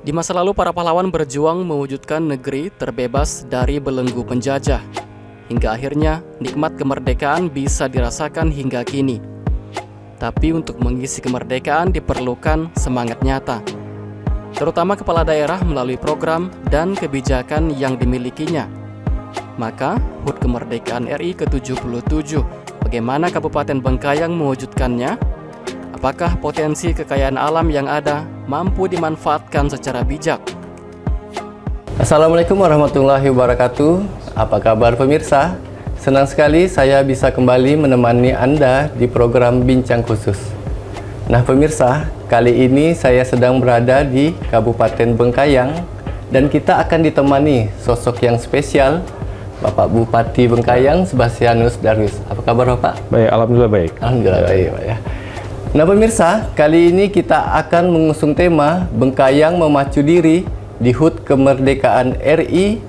Di masa lalu, para pahlawan berjuang mewujudkan negeri terbebas dari belenggu penjajah. Hingga akhirnya, nikmat kemerdekaan bisa dirasakan hingga kini. Tapi untuk mengisi kemerdekaan diperlukan semangat nyata, terutama kepala daerah melalui program dan kebijakan yang dimilikinya. Maka, HUT Kemerdekaan RI ke-77, bagaimana Kabupaten Bengkayang mewujudkannya? Apakah potensi kekayaan alam yang ada mampu dimanfaatkan secara bijak? Assalamualaikum warahmatullahi wabarakatuh. Apa kabar pemirsa? Senang sekali saya bisa kembali menemani Anda di program Bincang Khusus. Nah pemirsa, kali ini saya sedang berada di Kabupaten Bengkayang dan kita akan ditemani sosok yang spesial, Bapak Bupati Bengkayang, Sebastianus Darwis. Apa kabar Bapak? Baik, alhamdulillah baik. Alhamdulillah baik Pak ya. Nah pemirsa, kali ini kita akan mengusung tema Bengkayang Memacu Diri di HUT Kemerdekaan RI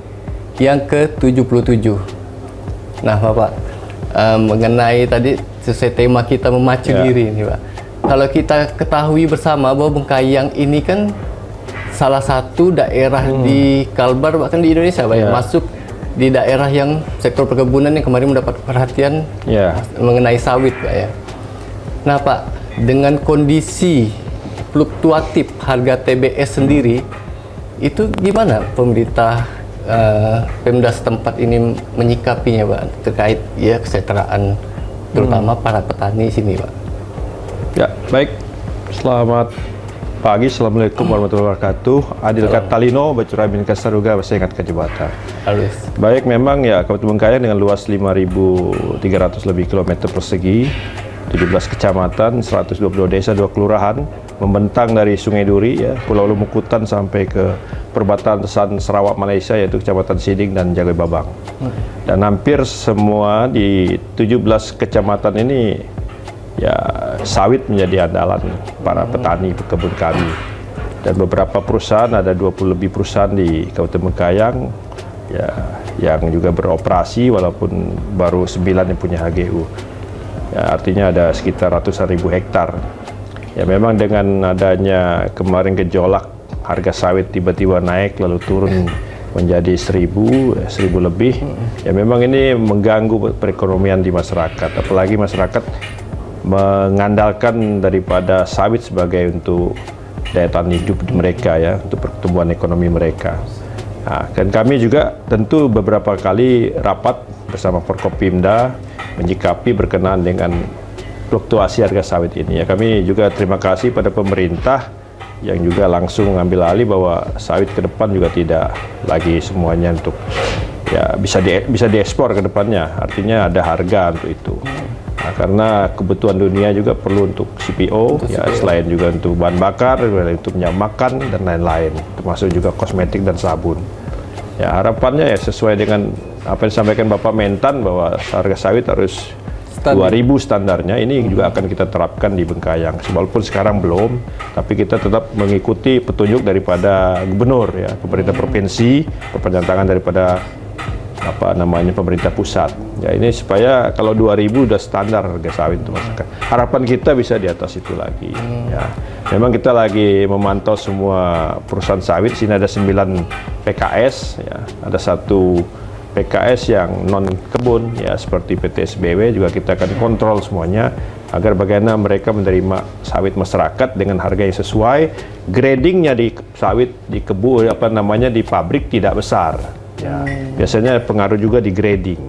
yang ke-77. Nah Bapak, mengenai tadi sesuai tema kita memacu diri ini Pak. Kalau kita ketahui bersama bahwa Bengkayang ini kan salah satu daerah di Kalbar bahkan di Indonesia Pak ya, masuk di daerah yang sektor perkebunan yang kemarin mendapat perhatian mengenai sawit Pak ya. Nah Pak, dengan kondisi fluktuatif harga TBS sendiri, itu gimana pemerintah Pemda setempat ini menyikapinya Pak terkait ya kesejahteraan terutama para petani sini Pak? Ya, baik. Selamat pagi, Assalamualaikum warahmatullahi wabarakatuh. Adil Katalino, Bacura bin Kasaruga, saya ingat ke jembatan. Halus. Baik, memang ya Kabupaten Bengkayang dengan luas 5.300 lebih kilometer persegi, 17 kecamatan, 122 desa, 2 kelurahan, membentang dari Sungai Duri, ya, Pulau Lumukutan sampai ke perbatasan Sarawak Malaysia, yaitu Kecamatan Siding dan Jagoi Babang. Dan hampir semua di 17 kecamatan ini, ya sawit menjadi andalan para petani pekebun kami. Dan beberapa perusahaan, ada 20 lebih perusahaan di Kabupaten Bengkayang, ya, yang juga beroperasi walaupun baru 9 yang punya HGU. Ya, artinya ada sekitar ratusan ribu hektar. Ya memang dengan adanya kemarin gejolak harga sawit tiba-tiba naik lalu turun menjadi 1.000 lebih, ya memang ini mengganggu perekonomian di masyarakat. Apalagi masyarakat mengandalkan daripada sawit sebagai untuk daya tahan hidup mereka, ya, untuk pertumbuhan ekonomi mereka. Nah, dan kami juga tentu beberapa kali rapat bersama Forkopimda menyikapi berkenaan dengan fluktuasi harga sawit ini. Ya, kami juga terima kasih pada pemerintah yang juga langsung mengambil alih bahwa sawit ke depan juga tidak lagi semuanya untuk ya bisa diekspor ke depannya. Artinya ada harga untuk itu. Nah, karena kebutuhan dunia juga perlu untuk CPO, ya, selain juga untuk bahan bakar, untuk minyak makan dan lain-lain, termasuk juga kosmetik dan sabun. Ya, harapannya ya sesuai dengan apa yang disampaikan Bapak Mentan bahwa harga sawit harus 2.000 standarnya, ini juga akan kita terapkan di Bengkayang. Walaupun sekarang belum, tapi kita tetap mengikuti petunjuk daripada gubernur, ya, pemerintah provinsi, perpanjangan tangan daripada pemerintah pusat. Ya ini supaya kalau 2.000 udah standar harga sawit itu masyarakat. Harapan kita bisa di atas itu lagi. Ya, memang kita lagi memantau semua perusahaan sawit. Sini ada 9 PKS, ya, ada 1 PKS yang non kebun, ya, seperti PT SBW juga kita akan kontrol semuanya agar bagaimana mereka menerima sawit masyarakat dengan harga yang sesuai. Gradingnya di sawit di kebun di pabrik tidak besar. Ya, biasanya pengaruh juga di grading,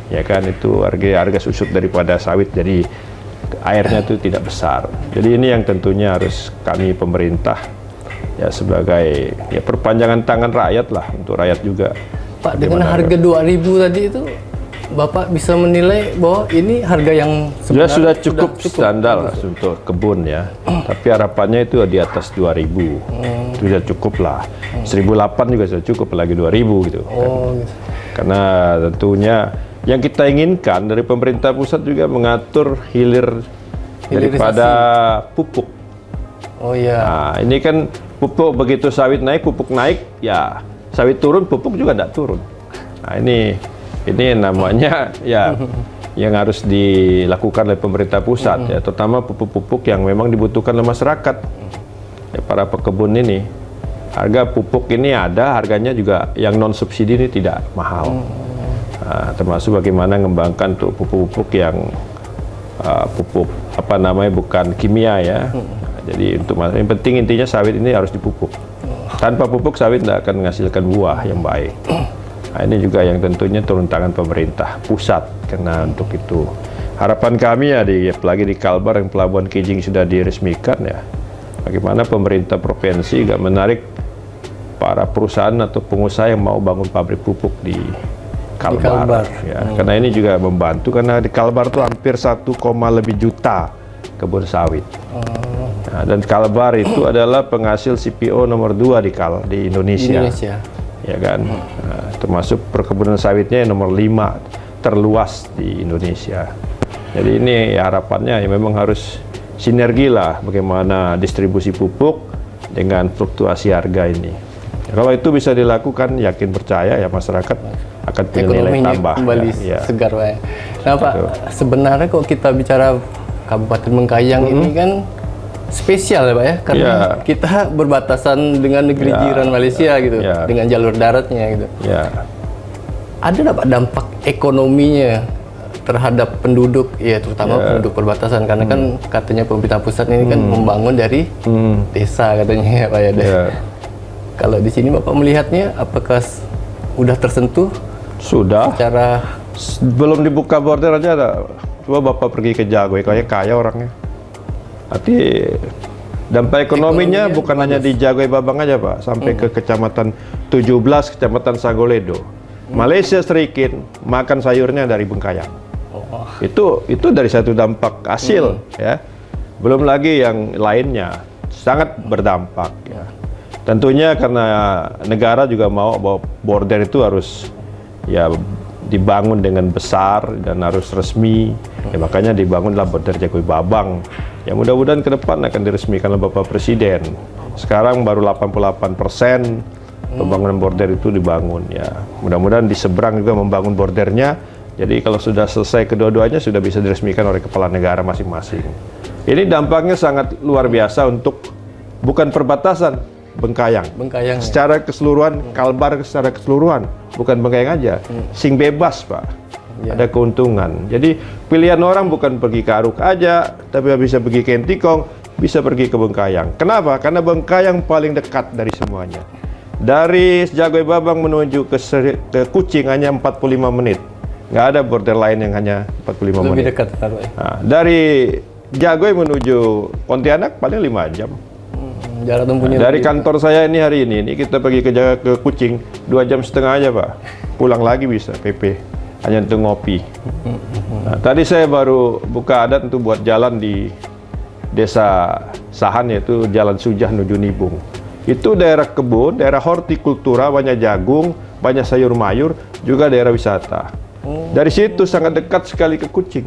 ya kan, itu harga susut daripada sawit, jadi airnya itu tidak besar. Jadi ini yang tentunya harus kami pemerintah ya sebagai ya perpanjangan tangan rakyat lah, untuk rakyat juga. Pak, dengan harga 2.000 tadi itu Bapak bisa menilai bahwa ini harga yang sebenarnya sudah cukup standar lah untuk kebun, ya. Tapi harapannya itu di atas 2.000. Itu sudah cukup lah. 1.008 juga sudah cukup, lagi 2.000 gitu. Gitu. Karena tentunya yang kita inginkan dari pemerintah pusat juga mengatur daripada pupuk. Oh iya. Nah, ini kan pupuk, begitu sawit naik, pupuk naik, ya sawit turun, pupuk juga tidak turun. Nah, ini namanya ya yang harus dilakukan oleh pemerintah pusat, ya, terutama pupuk-pupuk yang memang dibutuhkan oleh masyarakat, ya, para pekebun ini. Harga pupuk ini ada, harganya juga yang non subsidi ini tidak mahal. Termasuk bagaimana mengembangkan tuh pupuk-pupuk yang pupuk apa namanya bukan kimia ya. Jadi untuk yang penting intinya sawit ini harus dipupuk. Tanpa pupuk sawit tidak akan menghasilkan buah yang baik. Nah, ini juga yang tentunya turun tangan pemerintah pusat karena untuk itu harapan kami ya apalagi di Kalbar yang pelabuhan Kijing sudah diresmikan ya. Bagaimana pemerintah provinsi juga menarik para perusahaan atau pengusaha yang mau bangun pabrik pupuk di Kalbar. Ya, karena ini juga membantu karena di Kalbar itu hampir 1, lebih juta kebun sawit. Nah, dan Kalbar itu adalah penghasil CPO nomor 2 di Indonesia. Ya kan? Nah, termasuk perkebunan sawitnya yang nomor 5 terluas di Indonesia. Jadi ini ya, harapannya ya memang harus sinergi lah bagaimana distribusi pupuk dengan fluktuasi harga ini. Kalau itu bisa dilakukan, yakin percaya ya masyarakat akan punya nilai tambah. Kembali segar, Pak. Nah, Pak, sebenarnya kok kita bicara Kabupaten Bengkayang ini kan spesial ya, Pak ya, karena kita berbatasan dengan negeri jiran Malaysia gitu, dengan jalur daratnya gitu. Ada nggak Pak dampak ekonominya terhadap penduduk, ya terutama penduduk perbatasan, karena kan katanya pemerintah pusat ini kan membangun dari desa katanya ya, Pak ya. Kalau di sini Bapak melihatnya, apakah udah tersentuh? Sudah. Secara belum dibuka border aja ada. Coba Bapak pergi ke Jagoy, kayaknya kaya orangnya. Arti dampak ekonominya bukan hanya di Jagoy Babang aja Pak, sampai ke kecamatan 17, kecamatan Sagoledo. Malaysia sedikit makan sayurnya dari Bengkayang. Itu dari satu dampak hasil ya. Belum lagi yang lainnya sangat berdampak ya. Tentunya karena negara juga mau bahwa border itu harus ya dibangun dengan besar dan harus resmi. Ya, makanya dibangunlah border Jagoy Babang. Ya mudah-mudahan ke depan akan diresmikan oleh Bapak Presiden. Sekarang baru 88% pembangunan border itu dibangun ya. Mudah-mudahan di seberang juga membangun bordernya. Jadi kalau sudah selesai kedua-duanya sudah bisa diresmikan oleh kepala negara masing-masing. Ini dampaknya sangat luar biasa untuk bukan perbatasan Bengkayang. Secara keseluruhan, Kalbar secara keseluruhan, bukan Bengkayang aja. Sing bebas, Pak. Ada keuntungan. Jadi pilihan orang bukan pergi ke Aruk aja, tapi bisa pergi ke Entikong, bisa pergi ke Bengkayang. Kenapa? Karena Bengkayang paling dekat dari semuanya. Dari Jagoy Babang menuju ke Kuching hanya 45 menit. Nggak ada border lain yang hanya 45 menit. Lebih dekat. Nah, dari Jagoy menuju Pontianak paling 5 jam. Jarak tempuhnya dari kantor saya ini hari ini kita pergi ke Kuching 2,5 jam aja Pak. Pulang lagi bisa PP. Hanya untuk ngopi. Nah, tadi saya baru buka adat untuk buat jalan di desa Sahan, yaitu Jalan Sujah menuju Nibung. Itu daerah kebun, daerah hortikultura, banyak jagung, banyak sayur mayur, juga daerah wisata. Dari situ sangat dekat sekali ke Kuching.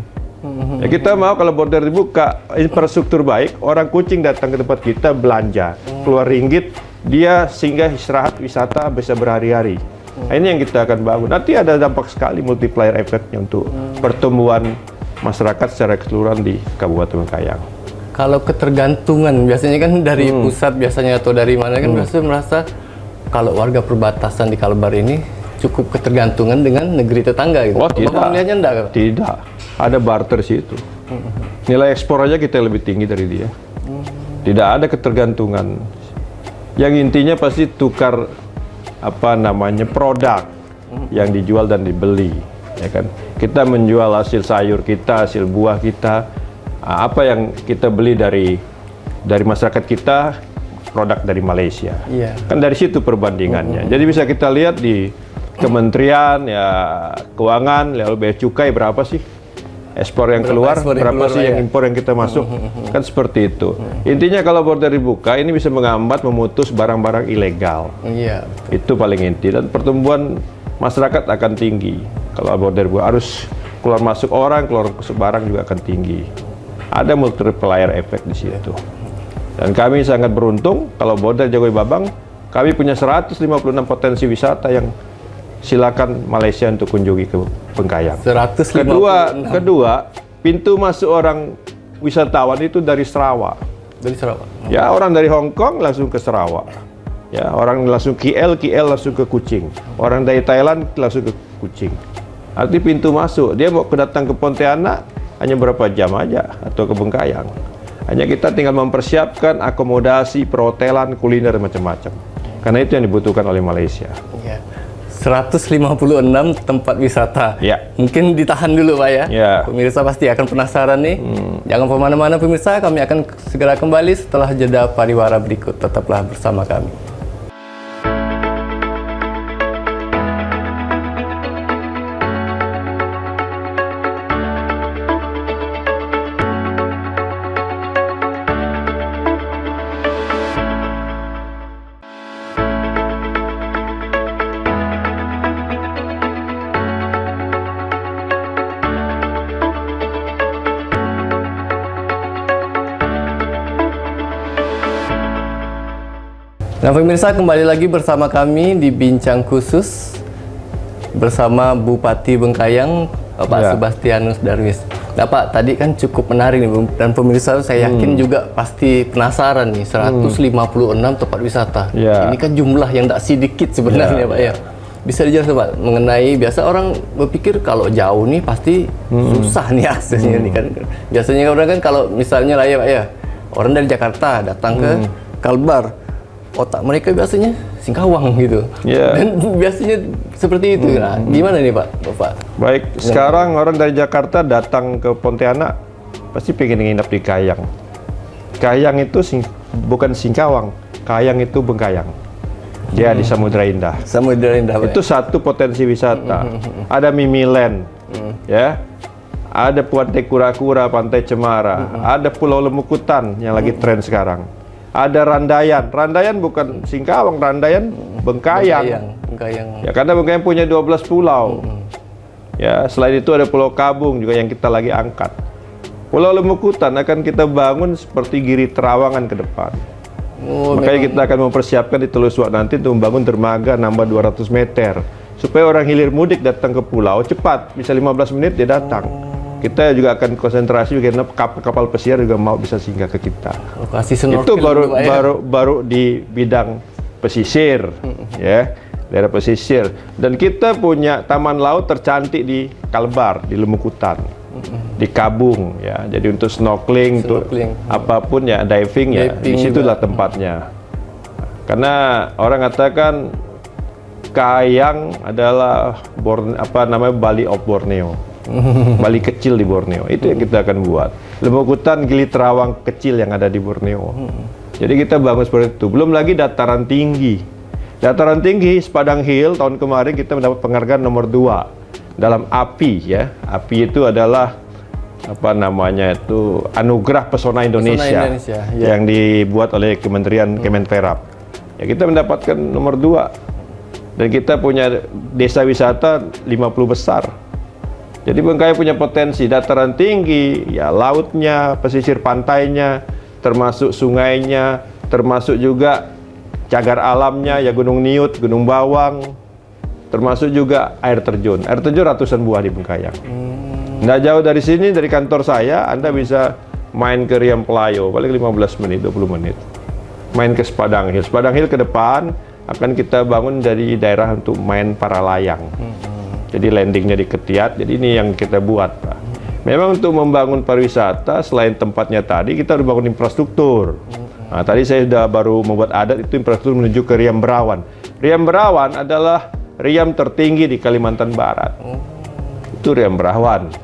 Ya, kita mau kalau border dibuka, infrastruktur baik, orang Kuching datang ke tempat kita belanja, keluar ringgit, dia singgah istirahat wisata bisa berhari-hari. Nah, ini yang kita akan bangun. Nanti ada dampak sekali multiplier efeknya untuk pertumbuhan masyarakat secara keseluruhan di Kabupaten Bengkayang. Kalau ketergantungan biasanya kan dari pusat biasanya atau dari mana kan biasanya merasa kalau warga perbatasan di Kalbar ini cukup ketergantungan dengan negeri tetangga gitu. Oh, tidak. Enggak? Tidak. Ada barter situ. Nilai ekspor aja kita lebih tinggi dari dia. Tidak ada ketergantungan. Yang intinya pasti tukar produk yang dijual dan dibeli, ya kan? Kita menjual hasil sayur kita, hasil buah kita, apa yang kita beli dari masyarakat kita, produk dari Malaysia. Kan dari situ perbandingannya. Jadi bisa kita lihat di Kementerian ya Keuangan, lalu bea cukai berapa sih ekspor yang keluar, berapa sih yang impor yang kita masuk, kan seperti itu. Intinya kalau border dibuka, ini bisa menghambat, memutus barang-barang ilegal. Itu paling inti, dan pertumbuhan masyarakat akan tinggi. Kalau border dibuka, harus keluar masuk orang, keluar masuk barang juga akan tinggi. Ada multiplier effect di situ. Dan kami sangat beruntung kalau border Jagoy Babang, kami punya 156 potensi wisata yang silakan Malaysia untuk kunjungi ke Bengkayang. 156. Kedua, pintu masuk orang wisatawan itu dari Sarawak. Dari Sarawak. Ya, orang dari Hong Kong langsung ke Sarawak. Ya, orang langsung KL langsung ke Kuching. Orang dari Thailand langsung ke Kuching. Arti pintu masuk. Dia mau datang ke Pontianak hanya berapa jam aja atau ke Bengkayang. Hanya kita tinggal mempersiapkan akomodasi, perhotelan, kuliner macam-macam. Karena itu yang dibutuhkan oleh Malaysia. Ya. 156 tempat wisata. Ya. Mungkin ditahan dulu Pak ya. Ya. Pemirsa pasti akan penasaran nih. Jangan kemana-mana pemirsa, kami akan segera kembali setelah jeda pariwara berikut. Tetaplah bersama kami. Nah pemirsa, kembali lagi bersama kami di Bincang Khusus bersama Bupati Bengkayang, Pak Ya. Sebastianus Darwis. Nah Pak, tadi kan cukup menarik nih, dan pemirsa saya yakin juga pasti penasaran nih, 156 tempat wisata. Ya. Ini kan jumlah yang tak sedikit sebenarnya Pak ya. Bisa dijelaskan Pak, mengenai biasa orang berpikir kalau jauh nih pasti susah nih aksesnya nih kan. Biasanya orang kan kalau misalnya lah ya Pak ya, orang dari Jakarta datang ke Kalbar, otak mereka biasanya Singkawang gitu. Ya. Dan biasanya seperti itu. Nah, gimana nih Pak, Bapak? Baik, sekarang orang dari Jakarta datang ke Pontianak pasti pengen nginep di Kayang. Kayang itu bukan Singkawang, Kayang itu Bengkayang. Dia di Samudra Indah. Samudra Indah Pak. Itu satu potensi wisata. Ada Mimiland, ya. Ada Puante Kura-Kura, Pantai Cemara, ada Pulau Lemukutan yang lagi tren sekarang. Ada Randayan. Randayan bukan Singkawang, Randayan Bengkayang. Bengkayang. Ya, karena Bengkayang punya 12 pulau. Ya, selain itu ada Pulau Kabung juga yang kita lagi angkat. Pulau Lemukutan akan kita bangun seperti Giri Terawangan ke depan. Oh, Makanya kita akan mempersiapkan di Teluk Suak nanti untuk membangun dermaga nambah 200 meter. Supaya orang hilir mudik datang ke pulau cepat, bisa 15 menit dia datang. Kita juga akan konsentrasi karena kapal pesiar juga mau bisa singgah ke kita. Lokasi snorkel Itu baru dulu, Pak, ya? baru di bidang pesisir, ya, daerah pesisir. Dan kita punya taman laut tercantik di Kalbar, di Lemukutan, di Kabung, ya. Jadi untuk snorkeling, untuk apapun ya, diving ya, di situlah tempatnya. Karena orang katakan Kayang adalah Bali of Borneo. Bali kecil di Borneo, itu yang kita akan buat. Lemukutan Gili Terawang kecil yang ada di Borneo. Jadi kita bangun seperti itu. Belum lagi dataran tinggi. Dataran tinggi Padang Hill tahun kemarin kita mendapat penghargaan nomor 2 dalam API ya. API itu adalah Anugerah Pesona Indonesia, ya. Yang dibuat oleh Kementerian Kemenperap. Ya, kita mendapatkan nomor 2. Dan kita punya desa wisata 50 besar. Jadi Bengkayang punya potensi dataran tinggi, ya lautnya, pesisir pantainya, termasuk sungainya, termasuk juga cagar alamnya, ya Gunung Niut, Gunung Bawang, termasuk juga air terjun. Air terjun ratusan buah di Bengkayang. Nggak jauh dari sini, dari kantor saya, Anda bisa main ke Riam Pelayo, paling 15 menit, 20 menit. Main ke Sepadang Hill. Sepadang Hill ke depan akan kita bangun dari daerah untuk main para layang. Jadi landingnya di Ketiat, jadi ini yang kita buat, Pak. Memang untuk membangun pariwisata, selain tempatnya tadi, kita harus bangun infrastruktur. Nah, tadi saya sudah baru membuat adat, itu infrastruktur menuju ke Riam Berawan. Riam Berawan adalah riam tertinggi di Kalimantan Barat. Itu Riam Berawan.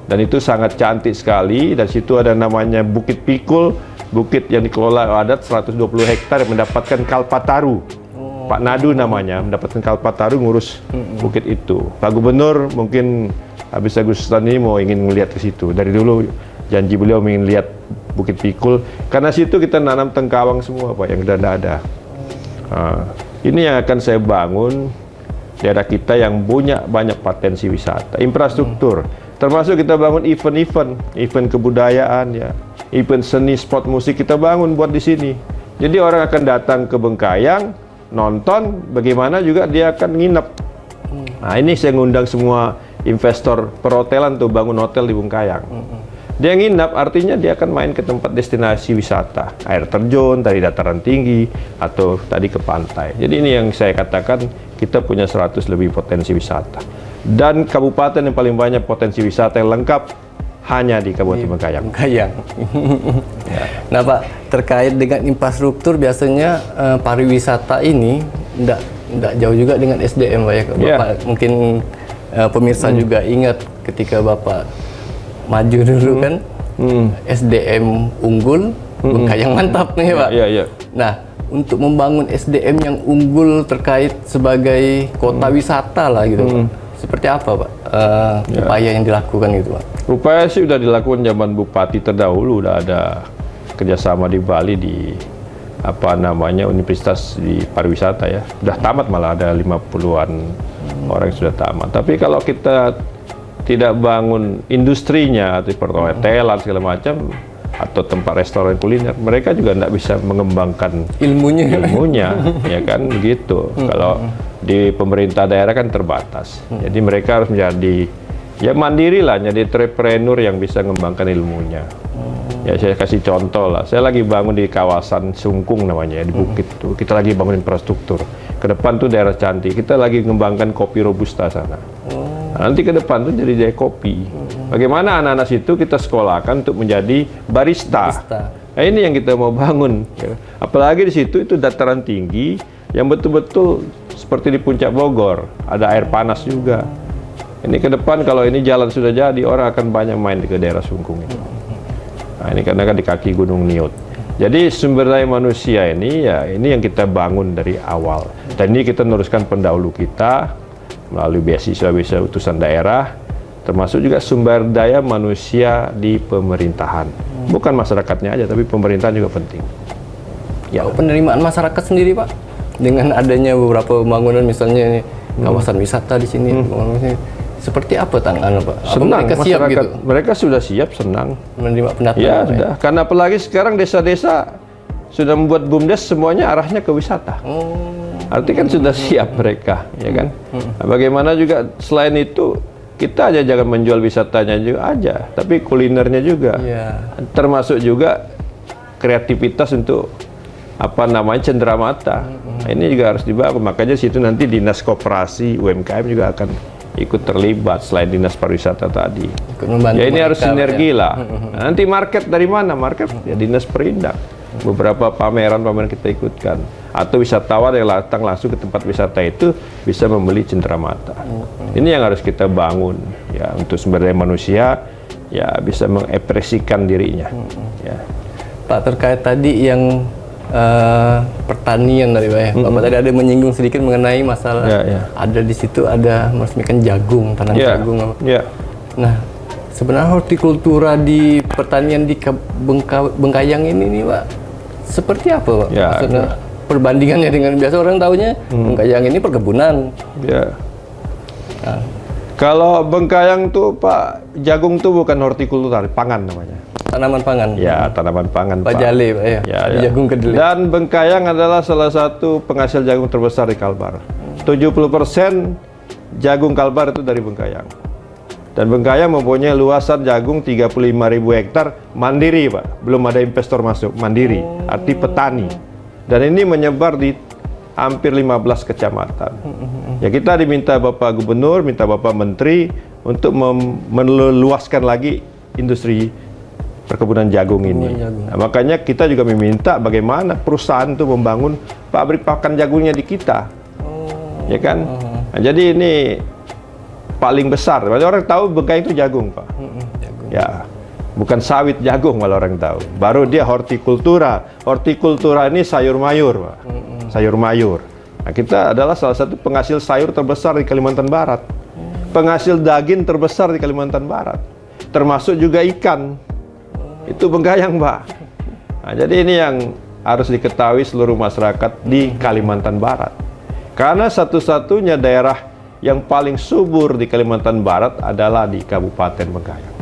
Dan itu sangat cantik sekali, dan situ ada namanya Bukit Pikul, bukit yang dikelola adat 120 hektar yang mendapatkan Kalpataru. Pak Nadu namanya, mendapatkan Kalpataru ngurus bukit itu. Pak Gubernur mungkin habis Agustusan ini mau ingin melihat ke situ. Dari dulu janji beliau ingin lihat Bukit Pikul. Karena situ kita nanam tengkawang semua, Pak, yang sudah ada. Ini yang akan saya bangun daerah kita yang punya banyak potensi wisata, infrastruktur. Termasuk kita bangun event kebudayaan, ya, event seni, sport musik kita bangun buat di sini. Jadi orang akan datang ke Bengkayang, nonton, bagaimana juga dia akan nginep. Nah, ini saya ngundang semua investor perhotelan tuh bangun hotel di Bengkayang. Dia nginap, artinya dia akan main ke tempat destinasi wisata, air terjun, dari dataran tinggi, atau tadi ke pantai. Jadi ini yang saya katakan, kita punya 100 lebih potensi wisata. Dan kabupaten yang paling banyak potensi wisata yang lengkap, hanya di Kabupaten Bengkayang. Bengkayang. Nah Pak, terkait dengan infrastruktur, biasanya pariwisata ini tidak jauh juga dengan SDM Pak ya. Bapak mungkin pemirsa juga ingat ketika Bapak maju dulu kan, SDM unggul, Bengkayang mantap nih Pak. Nah, untuk membangun SDM yang unggul terkait sebagai kota wisata lah gitu Pak. Seperti apa Pak upaya yang dilakukan gitu Pak? Upaya sih udah dilakukan zaman Bupati terdahulu, udah ada kerjasama di Bali di Universitas di pariwisata ya. Udah tamat, malah ada 50-an orang yang sudah tamat. Tapi kalau kita tidak bangun industrinya atau perhotelan segala macam atau tempat restoran kuliner, mereka juga tidak bisa mengembangkan ilmunya ya kan begitu. Kalau di pemerintah daerah kan terbatas, jadi mereka harus menjadi ya mandiri lah, jadi entrepreneur yang bisa mengembangkan ilmunya. Ya saya kasih contoh lah, saya lagi bangun di kawasan Sungkung namanya ya, di bukit tuh, kita lagi bangun infrastruktur. Ke depan tuh daerah cantik, kita lagi mengembangkan kopi robusta sana. Nah, nanti ke depan tuh jadi kopi. Bagaimana anak-anak situ kita sekolahkan untuk menjadi barista. Nah, ini yang kita mau bangun. Ya. Apalagi di situ itu dataran tinggi yang betul-betul seperti di puncak Bogor, ada air panas juga. Ini ke depan kalau ini jalan sudah jadi, orang akan banyak main ke daerah Sungkung itu. Nah, ini karena kan di kaki Gunung Niut. Jadi sumber daya manusia ini ya ini yang kita bangun dari awal. Dan ini kita meneruskan pendahulu kita melalui beasiswa-beasiswa utusan daerah, termasuk juga sumber daya manusia di pemerintahan. Bukan masyarakatnya aja, tapi pemerintahan juga penting. Ya, penerimaan masyarakat sendiri Pak, dengan adanya beberapa pembangunan misalnya ini kawasan wisata di sini, seperti apa tantangan Pak? Senang, mereka siap gitu? Mereka sudah siap, senang menerima pendataan. Ya sudah, karena apalagi sekarang desa-desa sudah membuat BUMDes semuanya arahnya ke wisata. Artinya kan sudah siap mereka, ya kan? Nah, bagaimana juga selain itu kita aja jangan menjual wisatanya juga aja, tapi kulinernya juga, termasuk juga kreativitas untuk cenderamata. Nah, ini juga harus dibangun. Makanya situ nanti dinas koperasi UMKM juga akan ikut terlibat selain dinas pariwisata tadi. Ya ini harus sinergi lah. Nah, nanti market dari mana? Market ya dinas perindak. Beberapa pameran kita ikutkan, atau wisatawan yang datang langsung ke tempat wisata itu bisa membeli cenderamata. Ini yang harus kita bangun ya, untuk sumber daya manusia ya bisa mengekspresikan dirinya. Ya. Pak, terkait tadi yang pertanian dari Pak ya. Bapak tadi ada menyinggung sedikit mengenai masalah ada di situ ada meresmikan jagung, tanam jagung. Nah, sebenarnya hortikultura di pertanian di Bengkayang ini nih Pak, seperti apa Pak? Maksudnya perbandingannya dengan biasa orang tahunya Bengkayang ini perkebunan. Kalau Bengkayang tuh Pak, jagung tuh bukan hortikultura, pangan namanya. Tanaman pangan. Ya, tanaman pangan Pak. Jale Pak ya. Jagung kedelai. Dan Bengkayang adalah salah satu penghasil jagung terbesar di Kalbar. 70% jagung Kalbar itu dari Bengkayang. Dan Bengkayang mempunyai luasan jagung 35.000 hektar mandiri Pak. Belum ada investor masuk, mandiri, arti petani. Dan ini menyebar di hampir 15 kecamatan. Ya kita diminta Bapak Gubernur, minta Bapak Menteri untuk meluaskan lagi industri perkebunan jagung ini. Nah, makanya kita juga meminta bagaimana perusahaan itu membangun pabrik pakan jagungnya di kita. Ya kan? Nah, jadi ini paling besar. Orang tahu Bengkayang itu jagung, Pak. Ya. Bukan sawit jagung malah orang tahu. Baru dia hortikultura. Hortikultura ini sayur mayur, Pak. Sayur mayur. Nah, kita adalah salah satu penghasil sayur terbesar di Kalimantan Barat. Penghasil daging terbesar di Kalimantan Barat. Termasuk juga ikan. Itu Bengkayang, Pak. Nah, jadi ini yang harus diketahui seluruh masyarakat di Kalimantan Barat. Karena satu-satunya daerah yang paling subur di Kalimantan Barat adalah di Kabupaten Bengkayang.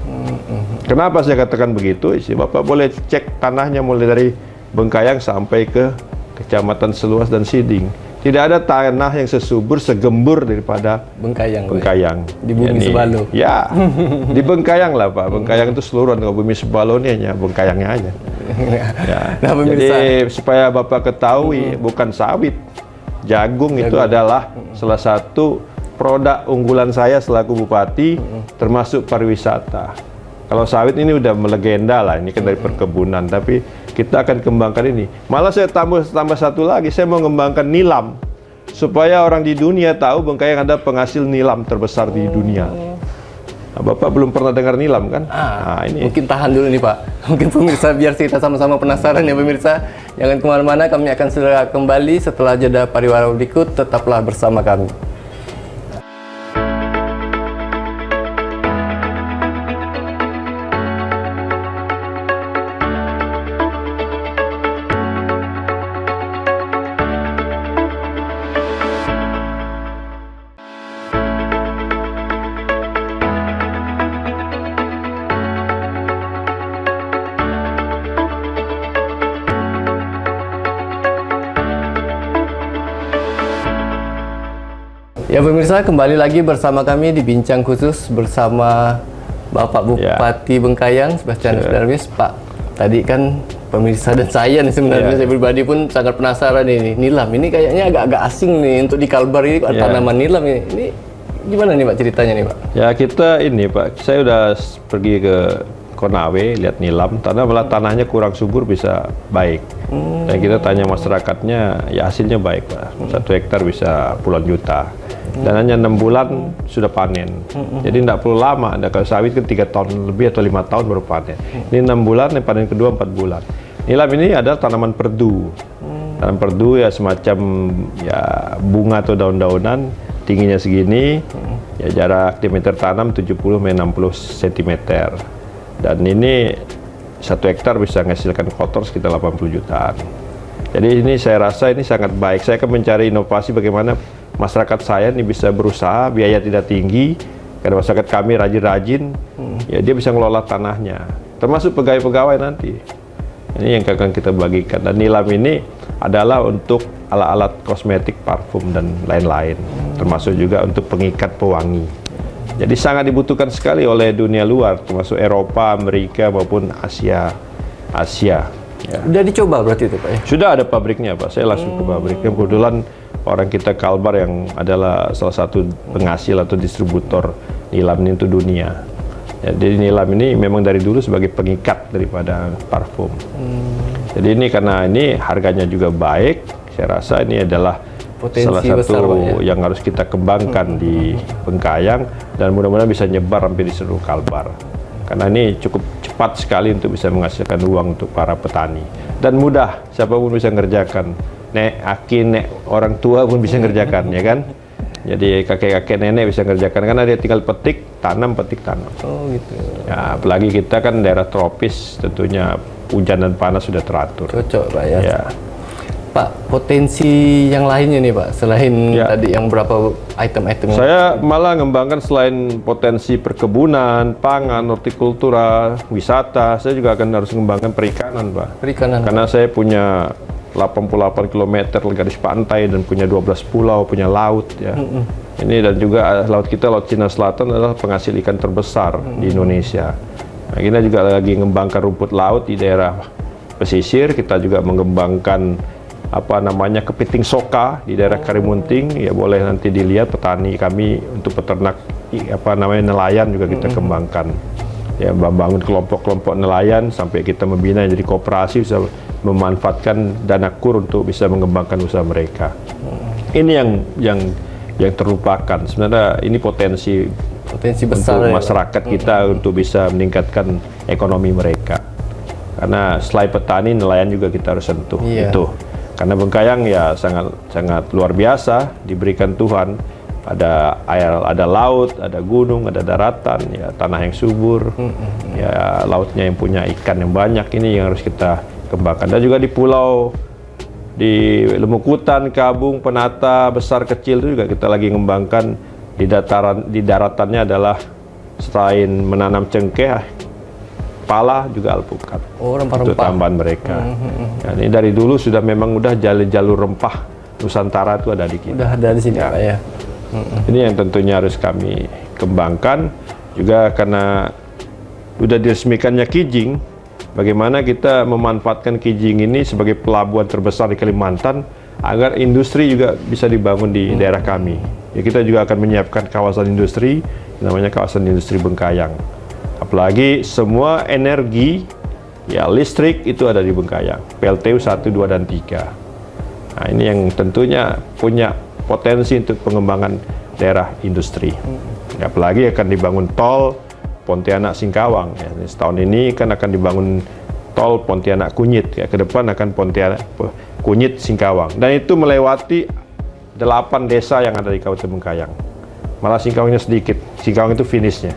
Kenapa saya katakan begitu? Bapak boleh cek tanahnya mulai dari Bengkayang sampai ke Kecamatan Seluas dan Siding. Tidak ada tanah yang sesubur, segembur daripada Bengkayang. Pak. Bengkayang. Di bumi Ini- Sebalo. Ya, di Bengkayang lah Pak. Bengkayang itu seluruhan, kalau bumi Sebalo ini hanya Bengkayangnya aja. Ya. Nah, pemirsa. Jadi supaya Bapak ketahui, bukan sawit, jagung itu adalah salah satu produk unggulan saya selaku bupati, termasuk pariwisata. Kalau sawit ini udah melegenda lah, ini kan dari perkebunan, tapi kita akan kembangkan ini. Malah saya tambah satu lagi, saya mau mengembangkan nilam, supaya orang di dunia tahu Bengkayang ada penghasil nilam terbesar di dunia. Nah, Bapak belum pernah dengar nilam kan? Nah, ini. Mungkin tahan dulu nih Pak. Mungkin pemirsa biar kita sama-sama penasaran ya pemirsa. Jangan kemana-mana, kami akan segera kembali setelah jeda pariwara berikut. Tetaplah bersama kami. Ya pemirsa, kembali lagi bersama kami di Bincang Khusus bersama Bapak Bupati Bengkayang, Sebastian Darwis. Pak, tadi kan pemirsa dan saya nih sebenarnya, saya pribadi pun sangat penasaran ini. Nilam, ini kayaknya agak-agak asing nih untuk di Kalbar ini, tanaman nilam ini. Ini gimana nih Pak ceritanya nih Pak? Ya kita ini Pak, saya udah pergi ke Konawe, lihat nilam, malah tanahnya kurang subur bisa baik. Dan kita tanya masyarakatnya, ya hasilnya baik Pak. 1 hektar bisa puluhan juta. Dan hanya 6 bulan sudah panen. Jadi tidak perlu lama. Ada kalau sawit kan 3 tahun lebih atau 5 tahun baru panen. Ini 6 bulan, yang panen kedua 4 bulan. Nilam ini adalah tanaman perdu. Tanaman perdu ya semacam ya bunga atau daun-daunan, tingginya segini, ya jarak diameter tanam 70-60 cm. Dan ini 1 hektar bisa menghasilkan kotor sekitar 80 jutaan. Jadi ini saya rasa ini sangat baik. Saya akan mencari inovasi bagaimana masyarakat saya ini bisa berusaha, biaya tidak tinggi, karena masyarakat kami rajin-rajin, ya dia bisa ngelola tanahnya, termasuk pegawai-pegawai nanti. Ini yang akan kita bagikan. Dan nilam ini adalah untuk alat-alat kosmetik, parfum, dan lain-lain, termasuk juga untuk pengikat pewangi. Jadi sangat dibutuhkan sekali oleh dunia luar, termasuk Eropa, Amerika, maupun Asia. Ya. Udah dicoba berarti itu Pak ya? Sudah ada pabriknya Pak, saya langsung ke pabriknya. Kebetulan orang kita Kalbar yang adalah salah satu penghasil atau distributor nilam ini untuk dunia. Jadi nilam ini memang dari dulu sebagai pengikat daripada parfum. Jadi ini karena ini harganya juga baik, saya rasa ini adalah Potensi salah satu besar, Pak, ya? yang harus kita kembangkan di Bengkayang, dan mudah-mudahan bisa nyebar hampir di seluruh Kalbar. Karena ini cukup cepat sekali untuk bisa menghasilkan uang untuk para petani. Dan mudah, siapapun bisa ngerjakan. Nek, aki, nek, orang tua pun bisa ngerjakan, ya kan? Jadi kakek-kakek nenek bisa ngerjakan, karena dia tinggal petik, tanam. Oh gitu. Ya, apalagi kita kan daerah tropis, tentunya hujan dan panas sudah teratur. Cocok Pak ya? Ya. Pak, potensi yang lainnya nih Pak, selain tadi yang berapa item-item? Saya malah ngembangkan selain potensi perkebunan, pangan, hortikultura, wisata, saya juga akan harus mengembangkan perikanan, Pak. Perikanan. Karena saya punya 88 km garis pantai dan punya 12 pulau, punya laut ya. Ini dan juga laut kita, Laut Cina Selatan adalah penghasil ikan terbesar di Indonesia. Nah, kita juga lagi mengembangkan rumput laut di daerah pesisir, kita juga mengembangkan kepiting soka di daerah Karimunting, ya boleh nanti dilihat petani kami untuk peternak nelayan juga kita kembangkan. Ya membangun kelompok-kelompok nelayan sampai kita membina jadi koperasi, bisa memanfaatkan dana KUR untuk bisa mengembangkan usaha mereka. Ini yang terlupakan. Sebenarnya ini potensi besar untuk ya, masyarakat kita untuk bisa meningkatkan ekonomi mereka. Karena selain petani, nelayan juga kita harus sentuh. Itu. Karena Bengkayang ya sangat luar biasa, diberikan Tuhan. Ada air, ada laut, ada gunung, ada daratan, ya tanah yang subur, ya lautnya yang punya ikan yang banyak. Ini yang harus kita kembangkan. Dan juga di pulau, di Lemukutan, Kabung, Penata, besar kecil itu juga kita lagi mengembangkan. Di daratannya adalah selain menanam cengkeh, pala juga alpukat. Oh, rempah-rempah. Itu tambahan mereka. Ya, ini dari dulu sudah memang udah jalur rempah Nusantara itu ada di kita. Udah ada di sini Pak ya. Ini yang tentunya harus kami kembangkan juga karena sudah diresmikannya Kijing. Bagaimana kita memanfaatkan Kijing ini sebagai pelabuhan terbesar di Kalimantan agar industri juga bisa dibangun di daerah kami. Ya, kita juga akan menyiapkan kawasan industri, namanya kawasan industri Bengkayang. Apalagi semua energi, ya listrik itu ada di Bengkayang, PLTU 1, 2, dan 3. Nah, ini yang tentunya punya potensi untuk pengembangan daerah industri. Ya, apalagi akan dibangun tol Pontianak Singkawang. Ya, setahun ini kan akan dibangun tol Pontianak Kunyit. Ya, ke depan akan Pontianak Kunyit Singkawang. Dan itu melewati 8 desa yang ada di Kabupaten Bengkayang. Malah Singkawangnya sedikit. Singkawang itu finishnya.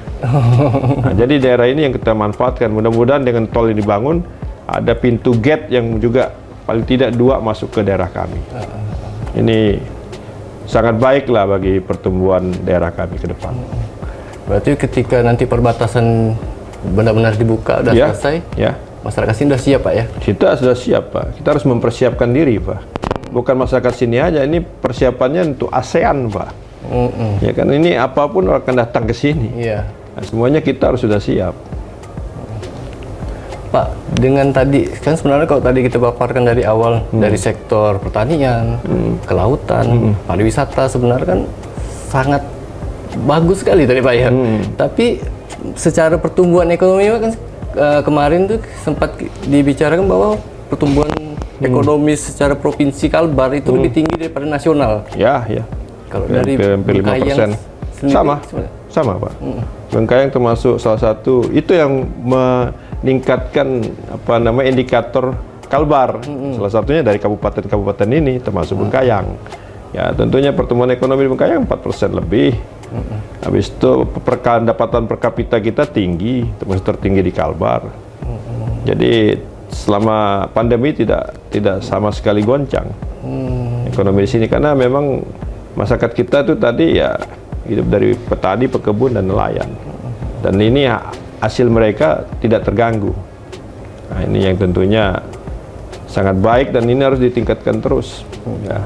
Nah, jadi daerah ini yang kita manfaatkan. Mudah-mudahan dengan tol ini dibangun, ada pintu gate yang juga paling tidak 2 masuk ke daerah kami. Ini sangat baik lah bagi pertumbuhan daerah kami ke depan. Berarti ketika nanti perbatasan benar-benar dibuka, udah selesai, ya. Masyarakat sini sudah siap Pak ya? Kita sudah siap Pak. Kita harus mempersiapkan diri Pak. Bukan masyarakat sini aja, ini persiapannya untuk ASEAN Pak. Ya kan, ini apapun orang akan datang ke sini. Iya. Nah, semuanya kita harus sudah siap. Pak, dengan tadi kan sebenarnya kalau tadi kita paparkan dari awal dari sektor pertanian, kelautan, pariwisata sebenarnya kan sangat bagus sekali tadi Pak ya. Tapi secara pertumbuhan ekonomi kan kemarin tuh sempat dibicarakan bahwa pertumbuhan ekonomi secara provinsi Kalbar itu lebih tinggi daripada nasional. Ya, ya. Kalau dari hampir 5%. Sama Pak. Bengkayang termasuk salah satu itu yang meningkatkan indikator Kalbar. Salah satunya dari kabupaten-kabupaten ini termasuk Bengkayang. Ya, tentunya pertumbuhan ekonomi di Bengkayang 4% lebih. Habis itu pendapatan per kapita kita tinggi, termasuk tertinggi di Kalbar. Jadi selama pandemi tidak sama sekali goncang ekonomi di sini, karena memang masyarakat kita itu tadi ya hidup dari petani, pekebun, dan nelayan. Dan ini hasil mereka tidak terganggu. Nah, ini yang tentunya sangat baik dan ini harus ditingkatkan terus. Ya.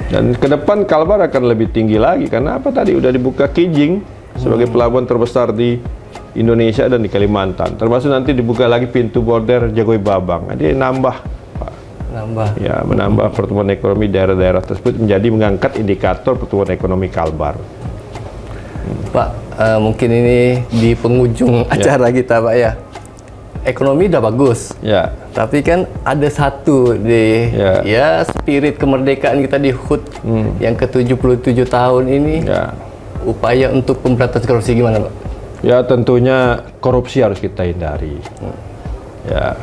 Dan ke depan Kalbar akan lebih tinggi lagi karena apa tadi udah dibuka Kijing sebagai pelabuhan terbesar di Indonesia dan di Kalimantan. Termasuk nanti dibuka lagi pintu border Jagoi Babang. Jadi nambah ya, menambah pertumbuhan ekonomi daerah-daerah tersebut, menjadi mengangkat indikator pertumbuhan ekonomi Kalbar. Pak, mungkin ini di penghujung acara kita Pak ya. Ekonomi udah bagus. Ya. Tapi kan ada satu di ya spirit kemerdekaan kita di HUT yang ke-77 tahun ini. Ya. Upaya untuk pemberantasan korupsi gimana Pak? Ya, tentunya korupsi harus kita hindari. Ya.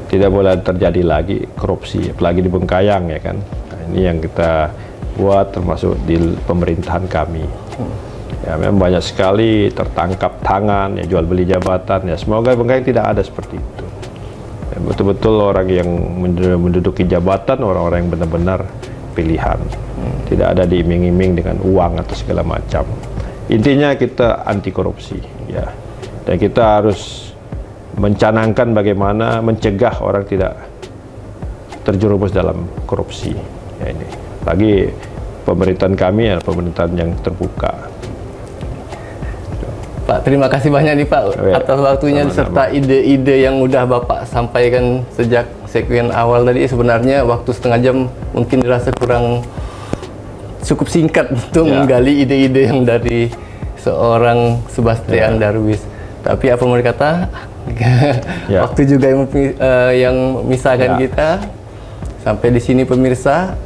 Tidak boleh terjadi lagi korupsi, apalagi di Bengkayang ya kan. Nah, ini yang kita buat termasuk di pemerintahan kami. Ya, memang banyak sekali tertangkap tangan, ya jual beli jabatan. Ya, semoga Bengkayang tidak ada seperti itu. Ya, betul-betul orang yang menduduki jabatan, orang-orang yang benar-benar pilihan. Tidak ada diiming-iming dengan uang atau segala macam. Intinya kita anti korupsi, ya. Dan kita harus mencanangkan bagaimana mencegah orang tidak terjerumus dalam korupsi. Ya, ini lagi pemerintahan kami adalah pemerintahan yang terbuka. Pak, terima kasih banyak nih Pak atas waktunya serta ide-ide yang udah Bapak sampaikan sejak segmen awal tadi. Sebenarnya waktu setengah jam mungkin dirasa kurang cukup singkat untuk menggali ide-ide yang dari seorang Sebastian Darwis. Tapi apa mau dikata, waktu juga yang memisahkan kita. Sampai di sini pemirsa,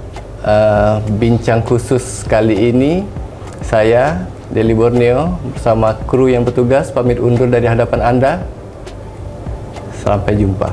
bincang khusus kali ini saya Deli Borneo bersama kru yang bertugas pamit undur dari hadapan Anda. Sampai jumpa.